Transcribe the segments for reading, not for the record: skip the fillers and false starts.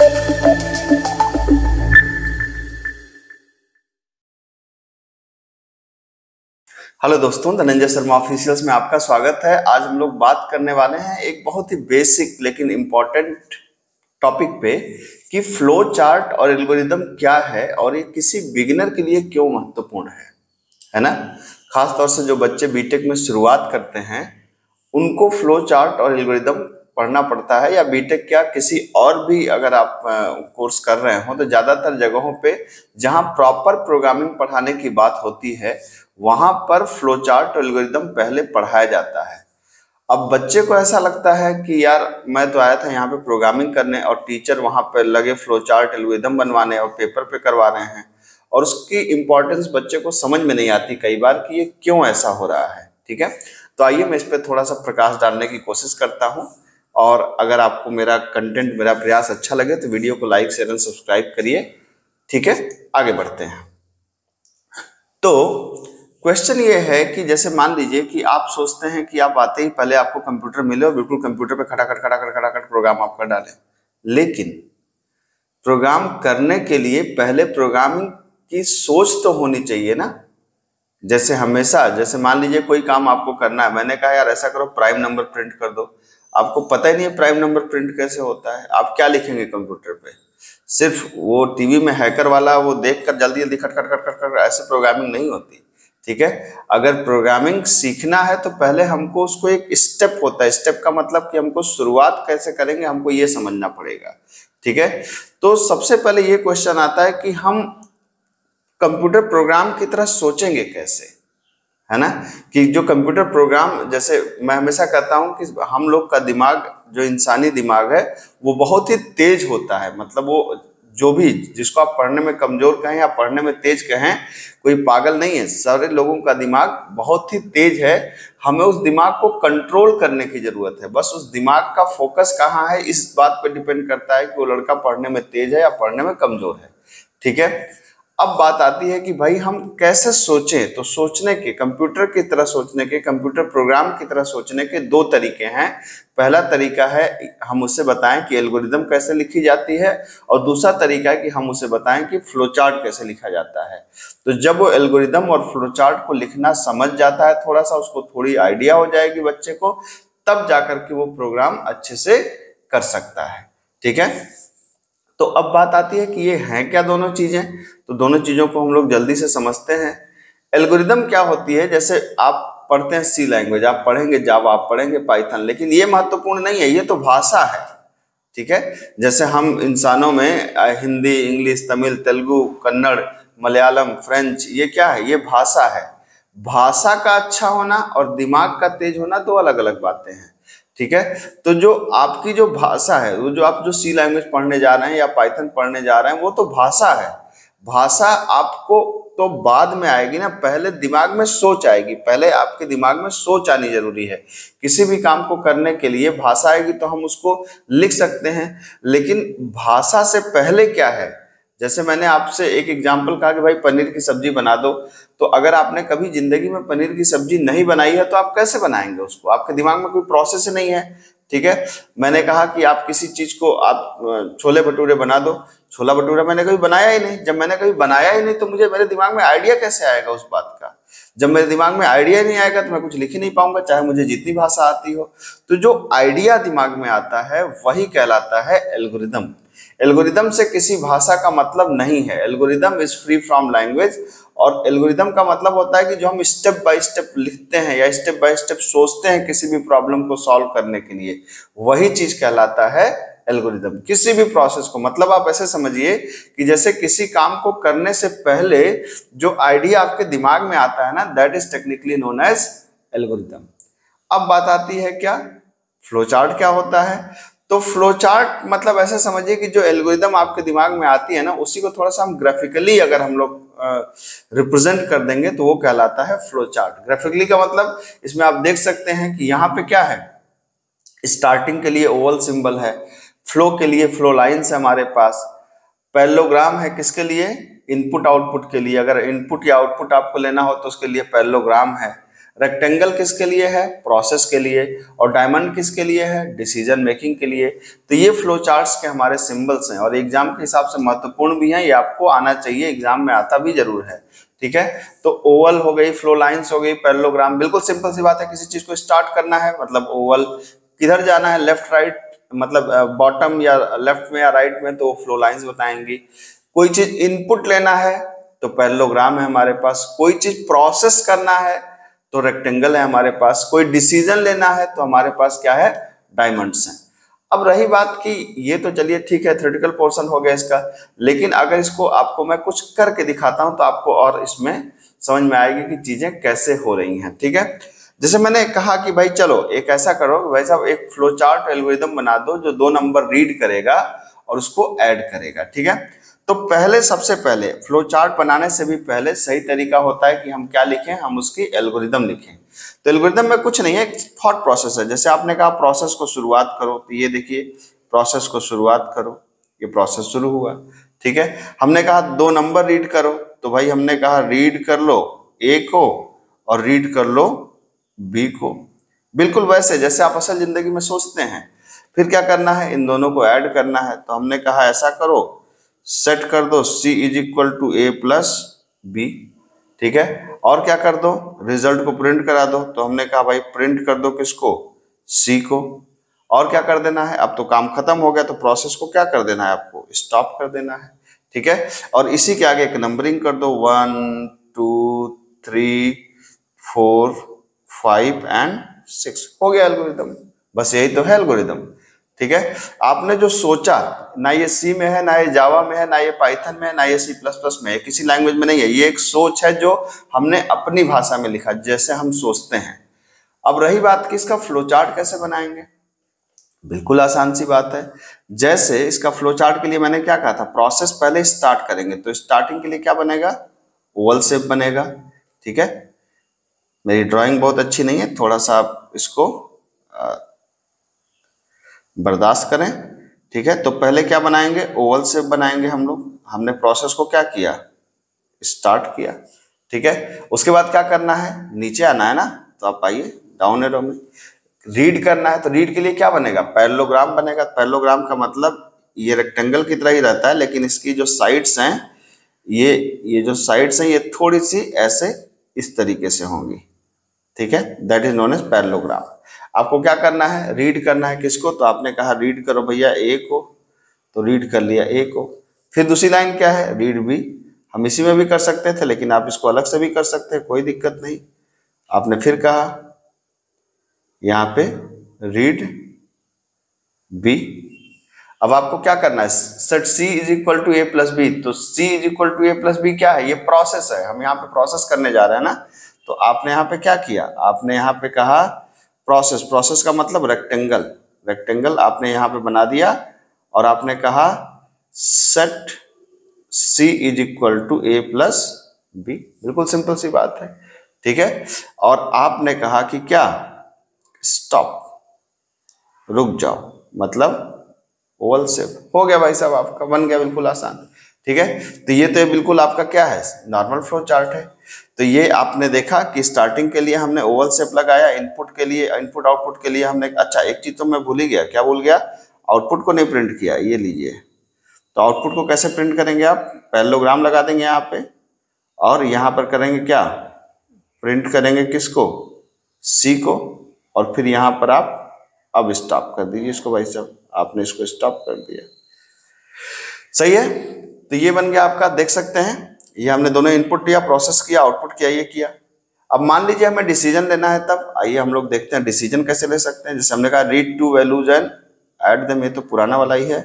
Hello दोस्तों, Dhananjay Sharma officials में आपका स्वागत है। आज हम लोग बात करने वाले हैं एक बहुत ही बेसिक लेकिन इम्पोर्टेंट टॉपिक पे कि फ्लो चार्ट और एल्गोरिदम क्या है और ये किसी बिगिनर के लिए क्यों महत्वपूर्ण है ना। खास तौर से जो बच्चे बीटेक में शुरुआत करते हैं उनको फ्लो चार्ट और एल्गोरिदम पढ़ना पड़ता है, या बीटेक क्या किसी और भी अगर आप कोर्स कर रहे हो तो ज़्यादातर जगहों पे जहाँ प्रॉपर प्रोग्रामिंग पढ़ाने की बात होती है वहां पर फ्लो चार्ट और एल्गोरिदम पहले पढ़ाया जाता है। अब बच्चे को ऐसा लगता है कि यार मैं तो आया था यहाँ पे प्रोग्रामिंग करने और टीचर वहां पर लगे फ्लो चार्ट एल्गोरिदम बनवाने और पेपर पे करवा रहे हैं, और उसकी इंपॉर्टेंस बच्चे को समझ में नहीं आती कई बार कि ये क्यों ऐसा हो रहा है। ठीक है, तो आइए मैं इस पर थोड़ा सा प्रकाश डालने की कोशिश करता हूँ, और अगर आपको मेरा कंटेंट, मेरा प्रयास अच्छा लगे तो वीडियो को लाइक शेयर एंड सब्सक्राइब करिए। ठीक है, आगे बढ़ते हैं। तो क्वेश्चन ये है कि जैसे मान लीजिए कि आप सोचते हैं कि आप आते ही पहले आपको कंप्यूटर मिले और बिल्कुल कंप्यूटर पे खटाखट प्रोग्राम आप कर डालें, लेकिन प्रोग्राम करने के लिए पहले प्रोग्रामिंग की सोच तो होनी चाहिए ना। जैसे हमेशा, जैसे मान लीजिए कोई काम आपको करना है, मैंने कहा यार ऐसा करो प्राइम नंबर प्रिंट कर दो, आपको पता ही नहीं है प्राइम नंबर प्रिंट कैसे होता है। आप क्या लिखेंगे कंप्यूटर पे? सिर्फ वो टीवी में हैकर वाला वो देख कर जल्दी जल्दी खट खट खट खट खट ऐसे प्रोग्रामिंग नहीं होती। ठीक है, अगर प्रोग्रामिंग सीखना है तो पहले हमको उसको एक स्टेप होता है, स्टेप का मतलब कि हमको शुरुआत कैसे करेंगे हमको ये समझना पड़ेगा। ठीक है, तो सबसे पहले ये क्वेश्चन आता है कि हम कंप्यूटर प्रोग्राम की तरह सोचेंगे कैसे, है ना। कि जो कंप्यूटर प्रोग्राम, जैसे मैं हमेशा कहता हूं कि हम लोग का दिमाग, जो इंसानी दिमाग है वो बहुत ही तेज होता है। मतलब वो जो भी, जिसको आप पढ़ने में कमजोर कहें या पढ़ने में तेज कहें, कोई पागल नहीं है, सारे लोगों का दिमाग बहुत ही तेज है। हमें उस दिमाग को कंट्रोल करने की जरूरत है। बस उस दिमाग का फोकस कहाँ है इस बात पर डिपेंड करता है कि वो लड़का पढ़ने में तेज है या पढ़ने में कमजोर है। ठीक है, अब बात आती है कि भाई हम कैसे सोचें। तो सोचने के, कंप्यूटर की तरह सोचने के, कंप्यूटर प्रोग्राम की तरह सोचने के दो तरीके हैं। पहला तरीका है हम उसे बताएं कि एल्गोरिदम कैसे लिखी जाती है, और दूसरा तरीका है कि हम उसे बताएं कि फ्लो चार्ट कैसे लिखा जाता है। तो जब वो एल्गोरिदम और फ्लो चार्ट को लिखना समझ जाता है, थोड़ा सा उसको थोड़ी आइडिया हो जाएगी बच्चे को, तब जाकर के वो प्रोग्राम अच्छे से कर सकता है। ठीक है, तो अब बात आती है कि ये हैं क्या दोनों चीजें। तो दोनों चीजों को हम लोग जल्दी से समझते हैं। एल्गोरिदम क्या होती है, जैसे आप पढ़ते हैं सी लैंग्वेज, आप पढ़ेंगे जावा, आप पढ़ेंगे पाइथन, लेकिन ये महत्वपूर्ण नहीं है, ये तो भाषा है। ठीक है, जैसे हम इंसानों में हिंदी, इंग्लिश, तमिल, तेलुगु, कन्नड़, मलयालम, फ्रेंच, ये क्या है? ये भाषा है। भाषा का अच्छा होना और दिमाग का तेज होना दो अलग अलग बातें हैं। ठीक है, तो जो आपकी जो भाषा है, वो जो आप जो सी लैंग्वेज पढ़ने जा रहे हैं या पाइथन पढ़ने जा रहे हैं, वो तो भाषा है। भाषा आपको तो बाद में आएगी ना, पहले दिमाग में सोच आएगी, पहले आपके दिमाग में सोच आनी जरूरी है। किसी भी काम को करने के लिए भाषा आएगी तो हम उसको लिख सकते हैं, लेकिन भाषा से पहले क्या है। जैसे मैंने आपसे एक एग्जाम्पल कहा कि भाई पनीर की सब्जी बना दो, तो अगर आपने कभी जिंदगी में पनीर की सब्जी नहीं बनाई है तो आप कैसे बनाएंगे उसको? आपके दिमाग में कोई प्रोसेस ही नहीं है। ठीक है, मैंने कहा कि आप किसी चीज को, आप छोले भटूरे बना दो, छोला भटूरा मैंने कभी बनाया ही नहीं। जब मैंने कभी बनाया ही नहीं तो मुझे मेरे दिमाग में आइडिया कैसे आएगा उस बात का? जब मेरे दिमाग में आइडिया नहीं आएगा तो मैं कुछ लिख ही नहीं पाऊंगा, चाहे मुझे जितनी भाषा आती हो। तो जो आइडिया दिमाग में आता है वही कहलाता है एल्गोरिदम। एल्गोरिदम से किसी भाषा का मतलब नहीं है। Algorithm is free from language, और एल्गोरिदम का मतलब होता है कि जो हम स्टेप बाय स्टेप लिखते हैं या स्टेप बाय स्टेप सोचते हैं किसी भी प्रॉब्लम को सॉल्व करने के लिए, वही चीज कहलाता है एल्गोरिदम। किसी भी प्रोसेस को, मतलब आप ऐसे समझिए कि जैसे किसी काम को करने से पहले जो आइडिया आपके दिमाग में आता है ना, that is technically known as algorithm. अब बात आती है क्या, फ्लो चार्ट क्या होता है। तो फ्लो चार्ट मतलब ऐसे समझिए कि जो एल्गोरिदम आपके दिमाग में आती है ना, उसी को थोड़ा सा हम ग्राफिकली अगर हम लोग रिप्रेजेंट कर देंगे तो वो कहलाता है फ्लो चार्ट। ग्राफिकली का मतलब, इसमें आप देख सकते हैं कि यहाँ पे क्या है, स्टार्टिंग के लिए ओवल सिंबल है, फ्लो के लिए फ्लो लाइन्स है हमारे पास, पैरेललोग्राम है किसके लिए, इनपुट आउटपुट के लिए, अगर इनपुट या आउटपुट आपको लेना हो तो उसके लिए पैरेललोग्राम है, रेक्टेंगल किसके लिए है? प्रोसेस के लिए। और डायमंड किसके लिए है? डिसीजन मेकिंग के लिए। तो ये फ्लो चार्ट्स के हमारे सिंबल्स हैं और एग्जाम के हिसाब से महत्वपूर्ण भी हैं, ये आपको आना चाहिए, एग्जाम में आता भी जरूर है। ठीक है, तो ओवल हो गई, फ्लो लाइंस हो गई, पैरेललोग्राम, बिल्कुल सिंपल सी बात है। किसी चीज को स्टार्ट करना है मतलब ओवल, किधर जाना है? लेफ्ट राइट, मतलब बॉटम या लेफ्ट में या राइट में, तो फ्लो लाइंस बताएंगी। कोई चीज इनपुट लेना है तो पैरेललोग्राम है हमारे पास। कोई चीज प्रोसेस करना है तो रेक्टेंगल है हमारे पास। कोई डिसीजन लेना है तो हमारे पास क्या है? डायमंड्स हैं। अब रही बात कि ये तो चलिए ठीक है, थ्योरेटिकल पोर्शन हो गया इसका, लेकिन अगर इसको आपको मैं कुछ करके दिखाता हूं तो आपको और इसमें समझ में आएगी कि चीजें कैसे हो रही हैं। ठीक है, जैसे मैंने कहा कि भाई चलो एक ऐसा करो भाई साहब, एक फ्लो चार्ट एल्गोरिदम बना दो जो 2 नंबर रीड करेगा और उसको ऐड करेगा। ठीक है, तो पहले सबसे पहले फ्लो चार्ट बनाने से भी पहले सही तरीका होता है कि हम क्या लिखें? हम उसकी एल्गोरिदम लिखें। तो एल्गोरिदम में कुछ नहीं है, एक थॉट प्रोसेस है। जैसे आपने कहा प्रोसेस को शुरुआत करो, तो ये देखिए प्रोसेस को शुरुआत करो, ये प्रोसेस शुरू हुआ। ठीक है, हमने कहा 2 नंबर रीड करो, तो भाई हमने कहा रीड कर लो ए को और रीड कर लो बी को, बिल्कुल वैसे जैसे आप असल जिंदगी में सोचते हैं। फिर क्या करना है? इन दोनों को ऐड करना है। तो हमने कहा ऐसा करो, सेट कर दो C is equal to A plus B. ठीक है, और क्या कर दो? रिजल्ट को प्रिंट करा दो। तो हमने कहा भाई प्रिंट कर दो किसको? C को। और क्या कर देना है? अब तो काम खत्म हो गया, तो प्रोसेस को क्या कर देना है? आपको स्टॉप कर देना है। ठीक है, और इसी के आगे एक नंबरिंग कर दो, 1 2 3 4 5 एंड 6। हो गया एल्गोरिदम, बस यही तो है एल्गोरिदम। ठीक है, आपने जो सोचा, ना ये सी में है, ना ये जावा में है, ना ये पाइथन में है, ना ये C++ में है, किसी लैंग्वेज में नहीं है। ये एक सोच है जो हमने अपनी भाषा में लिखा, जैसे हम सोचते हैं। अब रही बात कि इसका फ्लो चार्ट कैसे बनाएंगे, बिल्कुल आसान सी बात है। जैसे इसका फ्लो चार्ट के लिए मैंने क्या कहा था? प्रोसेस पहले स्टार्ट करेंगे, तो स्टार्टिंग के लिए क्या बनेगा? ओवल शेप बनेगा। ठीक है, मेरी ड्राइंग बहुत अच्छी नहीं है, थोड़ा सा आप इसको बर्दाश्त करें। ठीक है, तो पहले क्या बनाएंगे? ओवल शेप बनाएंगे हम लोग। हमने प्रोसेस को क्या किया? स्टार्ट किया। ठीक है, उसके बाद क्या करना है? नीचे आना है ना, तो आप आइए डाउन एरो में। रीड करना है, तो रीड के लिए क्या बनेगा? पैरेललोग्राम बनेगा। पैरेललोग्राम का मतलब ये रेक्टेंगल की तरह ही रहता है, लेकिन इसकी जो साइड्स हैं, ये जो साइड्स हैं, ये थोड़ी सी ऐसे इस तरीके से होंगी। ठीक है, that is known as parallelogram. आपको क्या करना है? रीड करना है किसको? तो आपने कहा रीड करो भैया ए को, तो रीड कर लिया ए को। फिर दूसरी लाइन क्या है? Read B. हम इसी में भी कर सकते थे, लेकिन आप इसको अलग से भी कर सकते हैं, कोई दिक्कत नहीं। आपने फिर कहा यहाँ पे रीड बी। अब आपको क्या करना है? Set C is equal to A plus B. तो C is equal to A plus B क्या है? ये प्रोसेस है, हम यहाँ पे प्रोसेस करने जा रहे हैं ना। तो आपने यहाँ पे क्या किया? आपने यहाँ पे कहा प्रोसेस। प्रोसेस का मतलब रेक्टेंगल। रेक्टेंगल आपने यहाँ पे बना दिया और आपने कहा set C is equal to A plus B. बिल्कुल सिंपल सी बात है। ठीक है, और आपने कहा कि क्या? स्टॉप, रुक जाओ, मतलब ओवल शेप। हो गया भाई साहब, आपका बन गया, बिल्कुल आसान। ठीक है, तो ये तो बिल्कुल आपका क्या है? नॉर्मल फ्लो चार्ट है। तो ये आपने देखा कि स्टार्टिंग के लिए हमने ओवल शेप लगाया, इनपुट के लिए, इनपुट आउटपुट के लिए हमने, अच्छा एक चीज तो मैं भूल ही गया, क्या भूल गया? आउटपुट को नहीं प्रिंट किया। ये लीजिए, तो आउटपुट को कैसे प्रिंट करेंगे आप? पैरेललोग्राम लगा देंगे यहाँ पे और यहाँ पर करेंगे क्या? प्रिंट करेंगे किसको? C को। और फिर यहाँ पर आप अब स्टॉप कर दीजिए इसको भाई साहब, आपने इसको स्टॉप कर दिया। सही है, तो ये बन गया आपका, देख सकते हैं ये हमने दोनों इनपुट दिया, प्रोसेस किया, आउटपुट किया, ये किया। अब मान लीजिए हमें डिसीजन लेना है, तब आइए हम लोग देखते हैं डिसीजन कैसे ले सकते हैं। जैसे हमने कहा read to values and add them, ये तो पुराना वाला ही है।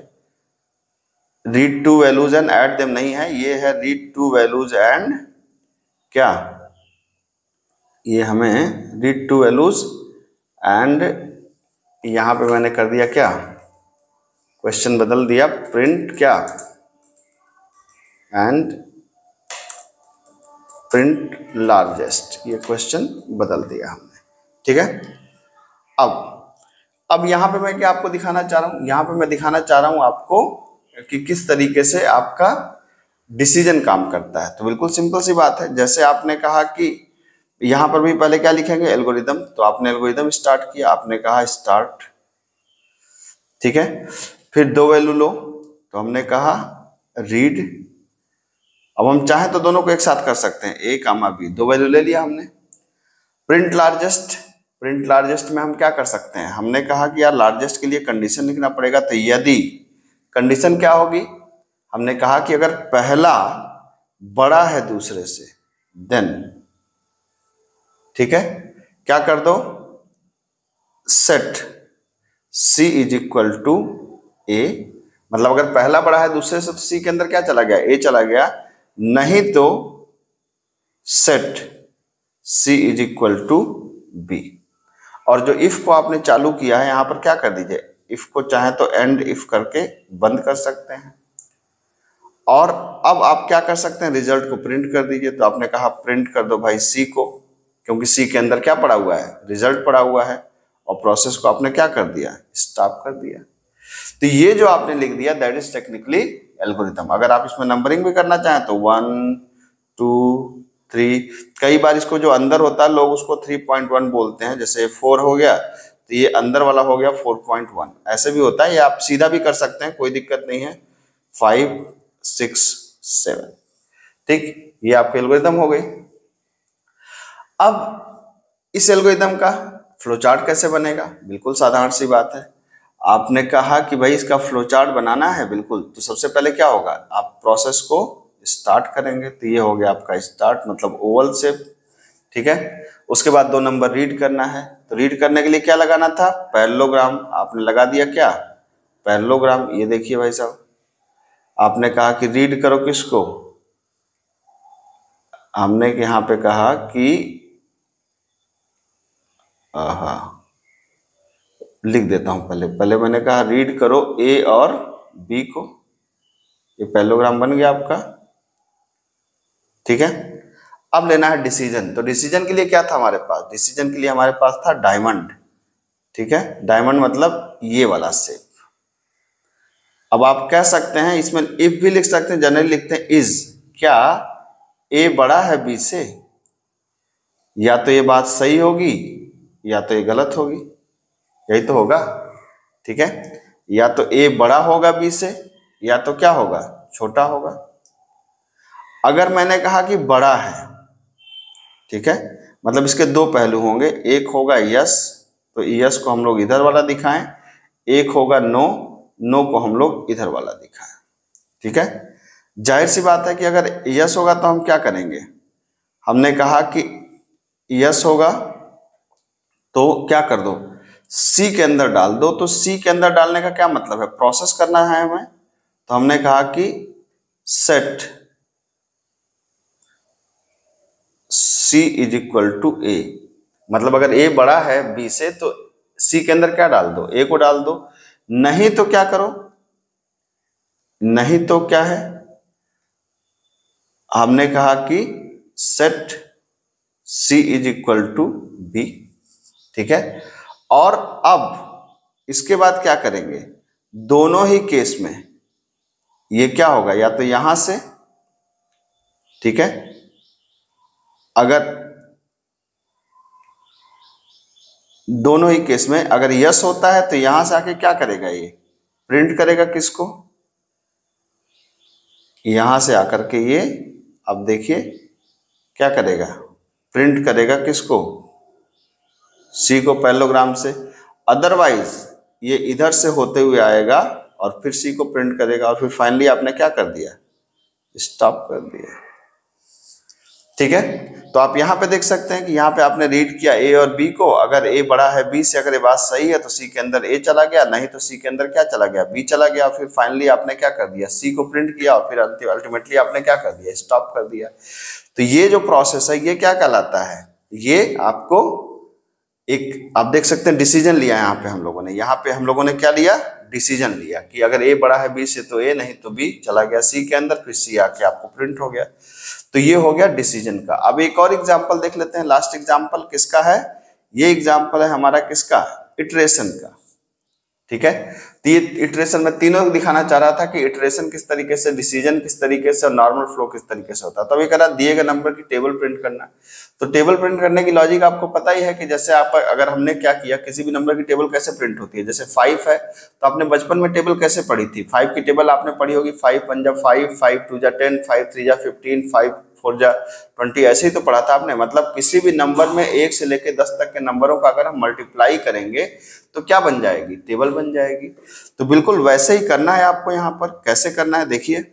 Read to values and add them नहीं है, ये है रीड टू वैल्यूज एंड क्या? ये हमें रीड टू वैल्यूज एंड, यहां पे मैंने कर दिया क्या? क्वेश्चन बदल दिया, प्रिंट क्या? एंड प्रिंट लार्जेस्ट, ये क्वेश्चन बदल दिया हमने। ठीक है, अब यहां पे मैं क्या आपको दिखाना चाह रहा हूं? यहां पे मैं दिखाना चाह रहा हूं आपको कि किस तरीके से आपका डिसीजन काम करता है। तो बिल्कुल सिंपल सी बात है। जैसे आपने कहा कि यहां पर भी पहले क्या लिखेंगे, एल्गोरिदम। तो आपने एल्गोरिदम स्टार्ट किया, आपने कहा स्टार्ट, ठीक है। फिर दो वैल्यू लो, तो हमने कहा रीड। अब हम चाहें तो दोनों को एक साथ कर सकते हैं, ए कामा बी, दो वैल्यू ले लिया हमने। प्रिंट लार्जेस्ट, प्रिंट लार्जेस्ट में हम क्या कर सकते हैं, हमने कहा कि यार लार्जेस्ट के लिए कंडीशन लिखना पड़ेगा। तो यदि कंडीशन क्या होगी, हमने कहा कि अगर पहला बड़ा है दूसरे से देन, ठीक है, क्या कर दो, set C is equal to A. मतलब अगर पहला बड़ा है दूसरे से तो सी के अंदर क्या चला गया, ए चला गया। नहीं तो set C is equal to B. और जो इफ को आपने चालू किया है यहां पर क्या कर दीजिए, इफ को चाहे तो एंड इफ करके बंद कर सकते हैं। और अब आप क्या कर सकते हैं, रिजल्ट को प्रिंट कर दीजिए। तो आपने कहा प्रिंट कर दो भाई सी को, क्योंकि सी के अंदर क्या पड़ा हुआ है, रिजल्ट पड़ा हुआ है। और प्रोसेस को आपने क्या कर दिया, स्टॉप कर दिया। तो ये जो आपने लिख दिया दैट इज टेक्निकली एल्गोरिथम। अगर आप इसमें नंबरिंग भी करना चाहें तो 1 2 3, कई बार इसको जो अंदर होता है लोग उसको 3.1 बोलते हैं। जैसे 4 हो गया तो ये अंदर वाला हो गया 4.1, ऐसे भी होता है। ये आप सीधा भी कर सकते हैं, कोई दिक्कत नहीं है। 5 6 7, ठीक, ये आपके एल्गोरिथम हो गई। अब इस एल्गोरिथम का फ्लो चार्ट कैसे बनेगा, बिल्कुल साधारण सी बात है। आपने कहा कि भाई इसका फ्लो चार्ट बनाना है, बिल्कुल। तो सबसे पहले क्या होगा, आप प्रोसेस को स्टार्ट करेंगे। तो ये हो गया आपका स्टार्ट, मतलब ओवल शेप, ठीक है। उसके बाद 2 नंबर रीड करना है। तो रीड करने के लिए क्या लगाना था, पैरेललोग्राम। आपने लगा दिया क्या, पैरेललोग्राम। ये देखिए भाई साहब, आपने कहा कि रीड करो किसको, हमने यहां पे कहा कि लिख देता हूं, पहले मैंने कहा रीड करो ए और बी को। ये पैरेललोग्राम बन गया आपका, ठीक है। अब लेना है डिसीजन। तो डिसीजन के लिए क्या था हमारे पास, डिसीजन के लिए हमारे पास था डायमंड, ठीक है। डायमंड मतलब ये वाला शेप। अब आप कह सकते हैं इसमें इफ भी लिख सकते हैं, जनरली लिखते हैं इज, क्या ए बड़ा है बी से। या तो ये बात सही होगी या तो ये गलत होगी, यही तो होगा, ठीक है। या तो ए बड़ा होगा बी से या तो क्या होगा, छोटा होगा। अगर मैंने कहा कि बड़ा है, ठीक है, मतलब इसके दो पहलू होंगे। एक होगा यस, तो यस को हम लोग इधर वाला दिखाएं। एक होगा नो, नो को हम लोग इधर वाला दिखाएं, ठीक है। जाहिर सी बात है कि अगर यस होगा तो हम क्या करेंगे, हमने कहा कि यस होगा तो क्या कर दो, सी के अंदर डाल दो। तो सी के अंदर डालने का क्या मतलब है, प्रोसेस करना है हमें। तो हमने कहा कि set C is equal to A. मतलब अगर ए बड़ा है बी से तो सी के अंदर क्या डाल दो, ए को डाल दो। नहीं तो क्या करो, नहीं तो क्या है, हमने कहा कि set C is equal to B, ठीक है। और अब इसके बाद क्या करेंगे, दोनों ही केस में ये क्या होगा, या तो यहां से, ठीक है, अगर दोनों ही केस में अगर यस होता है तो यहां से आके क्या करेगा, ये प्रिंट करेगा किसको, यहां से आकर के ये, अब देखिए क्या करेगा, प्रिंट करेगा किसको, सी को पैरेललोग्राम से। अदरवाइज ये इधर से होते हुए आएगा और फिर सी को प्रिंट करेगा और फिर फाइनली आपने क्या कर दिया, स्टॉप कर दिया, ठीक है। तो आप यहां पे देख सकते हैं कि यहां पे आपने रीड किया ए और बी को। अगर ए बड़ा है बी से, अगर ये बात सही है तो सी के अंदर ए चला गया, नहीं तो सी के अंदर क्या चला गया, बी चला गया। फिर फाइनली आपने क्या कर दिया, सी को प्रिंट किया और फिर अल्टीमेटली आपने क्या कर दिया, स्टॉप कर दिया। तो ये जो प्रोसेस है ये क्या कहलाता है, ये आपको एक, आप देख सकते हैं डिसीजन लिया यहाँ पे हम लोगों ने। यहाँ पे हम लोगों ने क्या लिया, डिसीजन लिया कि अगर ए बड़ा है बी से तो ए, नहीं तो बी चला गया सी के अंदर, फिर सी आके आपको प्रिंट हो गया। तो ये हो गया डिसीजन का। अब एक और एग्जांपल देख लेते हैं। लास्ट एग्जांपल किसका है, ये एग्जांपल है हमारा किसका, इटरेशन का, ठीक है। तो ये इटरेशन में तीनों दिखाना चाह रहा था कि इटरेशन किस तरीके से, डिसीजन किस तरीके से और नॉर्मल फ्लो किस तरीके से होता है। तो अभी करा दिए गए नंबर की टेबल प्रिंट करना। तो टेबल प्रिंट करने की लॉजिक आपको पता ही है कि जैसे आप अगर हमने क्या किया, किसी भी नंबर की टेबल कैसे प्रिंट होती है, जैसे 5 है तो आपने बचपन में टेबल कैसे पढ़ी थी, 5 की टेबल आपने पढ़ी होगी, 5 1 जा 5, 5 2 जा 10, 5 3 जा 15, 5 4 जा 20, ऐसे ही तो पढ़ा था आपने। मतलब किसी भी नंबर में 1 से लेकर 10 तक के नंबरों का अगर हम मल्टीप्लाई करेंगे तो क्या बन जाएगी, टेबल बन जाएगी। तो बिल्कुल वैसे ही करना है आपको। यहाँ पर कैसे करना है देखिए,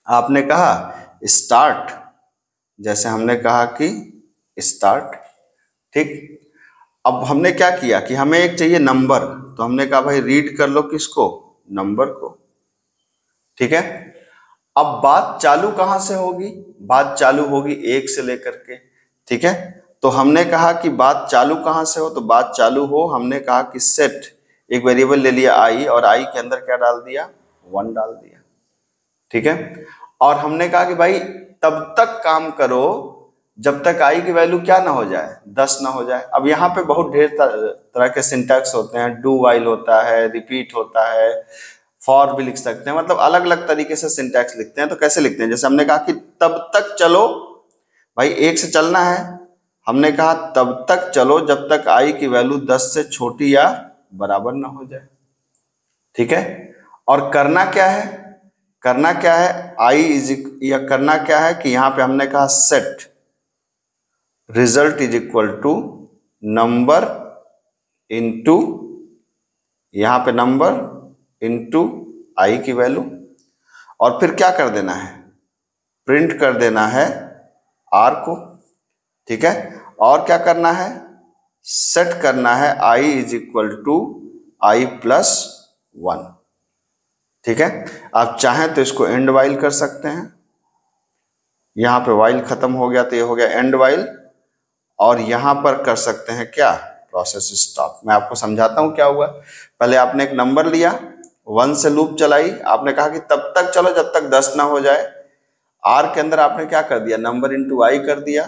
आपने कहा स्टार्ट, जैसे हमने कहा कि स्टार्ट, ठीक। अब हमने क्या किया कि हमें एक चाहिए नंबर, तो हमने कहा भाई रीड कर लो किसको, नंबर को, ठीक है। अब बात चालू कहां से होगी, बात चालू होगी 1 से लेकर के, ठीक है। तो हमने कहा कि बात चालू कहां से हो, तो बात चालू हो, हमने कहा कि सेट, एक वेरिएबल ले लिया आई और आई के अंदर क्या डाल दिया, 1 डाल दिया, ठीक है। और हमने कहा कि भाई तब तक काम करो जब तक आई की वैल्यू क्या ना हो जाए, 10 ना हो जाए। अब यहाँ पे बहुत ढेर तरह के सिंटैक्स होते हैं, डू वाइल होता है, रिपीट होता है, फॉर भी लिख सकते हैं, मतलब अलग अलग तरीके से सिंटैक्स लिखते हैं। तो कैसे लिखते हैं, जैसे हमने कहा कि तब तक चलो, भाई 1 से चलना है, हमने कहा तब तक चलो जब तक आई की वैल्यू 10 से छोटी या बराबर ना हो जाए, ठीक है। और करना क्या है, करना क्या है, आई इज, या करना क्या है कि यहां पे हमने कहा set result is equal to number into, यहां पे नंबर इनटू आई की वैल्यू, और फिर क्या कर देना है, प्रिंट कर देना है आर को, ठीक है। और क्या करना है, सेट करना है I is equal to I plus 1, ठीक है। आप चाहें तो इसको एंड वाइल कर सकते हैं, यहां पे वाइल खत्म हो गया तो ये हो गया एंड वाइल, और यहां पर कर सकते हैं क्या, प्रोसेस स्टॉप। मैं आपको समझाता हूं क्या हुआ। पहले आपने एक नंबर लिया, 1 से लूप चलाई, आपने कहा कि तब तक चलो जब तक 10 ना हो जाए। आर के अंदर आपने क्या कर दिया, नंबर इंटू आई कर दिया,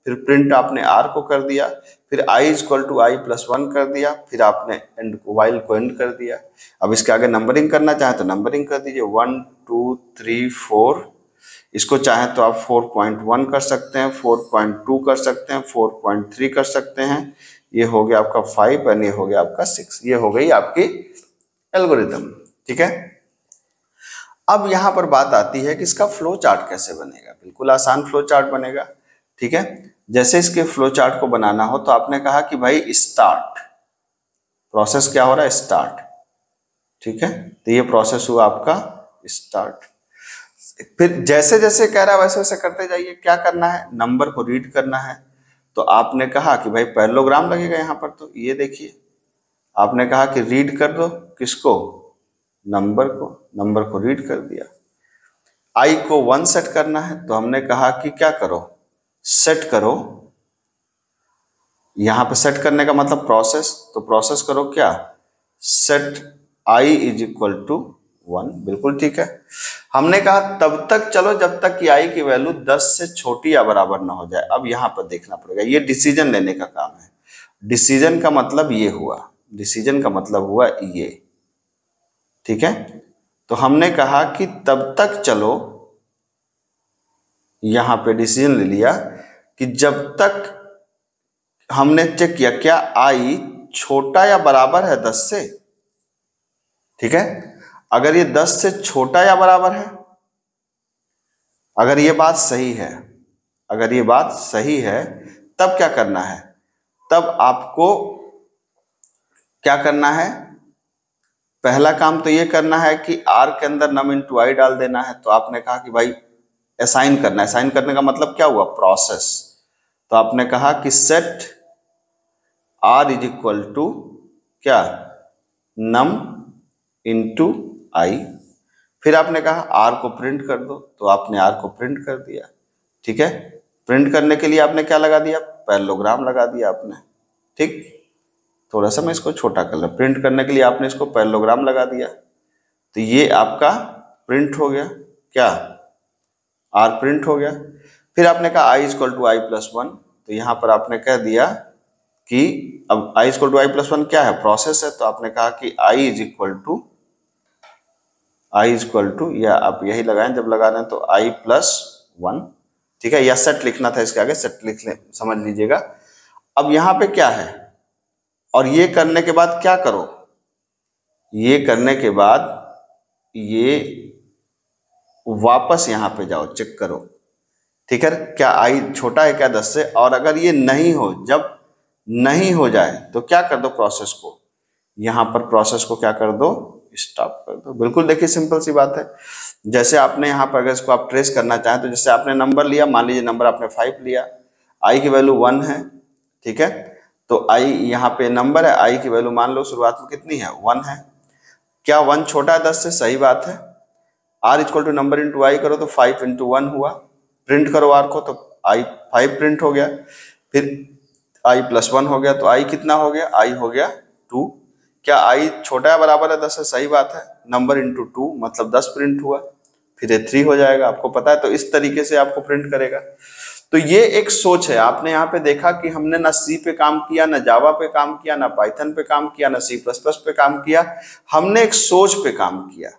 फिर प्रिंट आपने आर को कर दिया, फिर I is equal to I plus 1 कर दिया, फिर आपने एंड को, वाइल को एंड कर दिया। अब इसके आगे नंबरिंग करना चाहे तो नंबरिंग कर दीजिए, 1 2 3 4, इसको चाहे तो आप 4.1 कर सकते हैं, 4.2 कर सकते हैं, 4.3 कर सकते हैं, ये हो गया आपका 5 और ये हो गया आपका 6, ये हो गई आपकी एल्गोरिथम, ठीक है। अब यहां पर बात आती है कि इसका फ्लो चार्ट कैसे बनेगा। बिल्कुल आसान फ्लो चार्ट बनेगा, ठीक है। जैसे इसके फ्लो चार्ट को बनाना हो तो आपने कहा कि भाई स्टार्ट, प्रोसेस क्या हो रहा है, स्टार्ट, ठीक है। तो ये प्रोसेस हुआ आपका स्टार्ट। फिर जैसे जैसे कह रहा है वैसे वैसे करते जाइए। क्या करना है, नंबर को रीड करना है, तो आपने कहा कि भाई पैरेललोग्राम लगेगा यहाँ पर, तो ये देखिए आपने कहा कि रीड कर दो किसको, नंबर को, नंबर को रीड कर दिया। आई को 1 सेट करना है, तो हमने कहा कि क्या करो, सेट करो, यहां पे सेट करने का मतलब प्रोसेस, तो प्रोसेस करो क्या, set I is equal to 1, बिल्कुल ठीक है। हमने कहा तब तक चलो जब तक कि आई की वैल्यू 10 से छोटी या बराबर ना हो जाए। अब यहां पर देखना पड़ेगा, ये डिसीजन लेने का काम है। डिसीजन का मतलब ये हुआ, डिसीजन का मतलब हुआ ये, ठीक है। तो हमने कहा कि तब तक चलो, यहां पे डिसीजन ले लिया कि जब तक, हमने चेक किया क्या आई छोटा या बराबर है 10 से, ठीक है। अगर ये 10 से छोटा या बराबर है, अगर ये बात सही है, अगर ये बात सही है, तब क्या करना है, तब आपको क्या करना है, पहला काम तो ये करना है कि आर के अंदर नम इंटू आई डाल देना है। तो आपने कहा कि भाई असाइन करना है, असाइन करने का मतलब क्या हुआ, प्रोसेस। तो आपने कहा कि set R is equal to क्या, नम इंटू आई, फिर आपने कहा आर को प्रिंट कर दो, तो आपने आर को प्रिंट कर दिया, ठीक है। प्रिंट करने के लिए आपने क्या लगा दिया, पैरेललोग्राम लगा दिया आपने, ठीक। थोड़ा सा मैं इसको छोटा कर लूं, प्रिंट करने के लिए आपने इसको पैरेललोग्राम लगा दिया, तो ये आपका प्रिंट हो गया क्या, आर प्रिंट हो गया। फिर आपने कहा I is equal to I plus 1, तो यहां पर आपने कह दिया कि अब i equal to I plus one क्या है, प्रोसेस है, तो आपने कहा कि i इज इक्वल टू या आप यही लगाएं जब लगा रहे हैं तो i प्लस वन, ठीक है, या सेट लिखना था इसके आगे, सेट लिख ले, समझ लीजिएगा। अब यहाँ पे क्या है, और ये करने के बाद क्या करो, ये करने के बाद ये वापस यहाँ पे जाओ, चेक करो, ठीक है, क्या i छोटा है क्या 10 से, और अगर ये नहीं हो, जब नहीं हो जाए तो क्या कर दो, प्रोसेस को यहाँ पर प्रोसेस को क्या कर दो, स्टॉप कर दो। बिल्कुल देखिए सिंपल सी बात है। जैसे आपने यहाँ पर अगर इसको आप ट्रेस करना चाहें तो जैसे आपने नंबर लिया, मान लीजिए नंबर आपने 5 लिया, i की वैल्यू 1 है, ठीक है, तो i यहाँ पे नंबर है, i की वैल्यू मान लो शुरुआत में कितनी है, 1 है। क्या 1 छोटा है 10 से, सही बात है। r equal to number into I करो तो 5 इंटू 1 हुआ, प्रिंट करो r को तो i 5 प्रिंट हो गया, फिर i प्लस 1 हो गया, तो i कितना हो गया, i हो गया 2। क्या i छोटा है बराबर है 10 है, सही बात है, नंबर इंटू 2 मतलब 10 प्रिंट हुआ, फिर ये 3 हो जाएगा, आपको पता है, तो इस तरीके से आपको प्रिंट करेगा। तो ये एक सोच है। आपने यहाँ पे देखा कि हमने ना सी पे काम किया, ना जावा पे काम किया, ना पाइथन पे काम किया, ना सी प्लस प्लस पे काम किया, हमने एक सोच पे काम किया,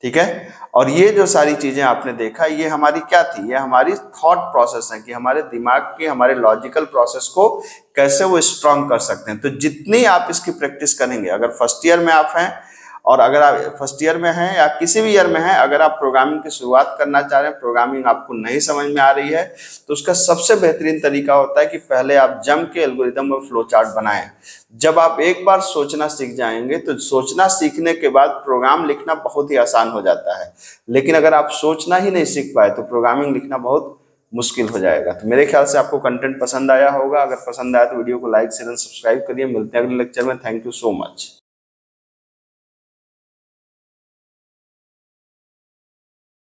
ठीक है। और ये जो सारी चीजें आपने देखा, ये हमारी क्या थी, ये हमारी थॉट प्रोसेस है कि हमारे दिमाग के, हमारे लॉजिकल प्रोसेस को कैसे वो स्ट्रांग कर सकते हैं। तो जितनी आप इसकी प्रैक्टिस करेंगे, अगर फर्स्ट ईयर में आप हैं, और अगर आप फर्स्ट ईयर में हैं या किसी भी ईयर में हैं, अगर आप प्रोग्रामिंग की शुरुआत करना चाह रहे हैं, प्रोग्रामिंग आपको नहीं समझ में आ रही है, तो उसका सबसे बेहतरीन तरीका होता है कि पहले आप जम के एल्गोरिदम और फ्लो चार्ट बनाएं। जब आप एक बार सोचना सीख जाएंगे तो सोचना सीखने के बाद प्रोग्राम लिखना बहुत ही आसान हो जाता है। लेकिन अगर आप सोचना ही नहीं सीख पाए तो प्रोग्रामिंग लिखना बहुत मुश्किल हो जाएगा। तो मेरे ख्याल से आपको कंटेंट पसंद आया होगा। अगर पसंद आया तो वीडियो को लाइक शेयर सब्सक्राइब करिए। मिलते हैं अगले लेक्चर में। Thank you so much.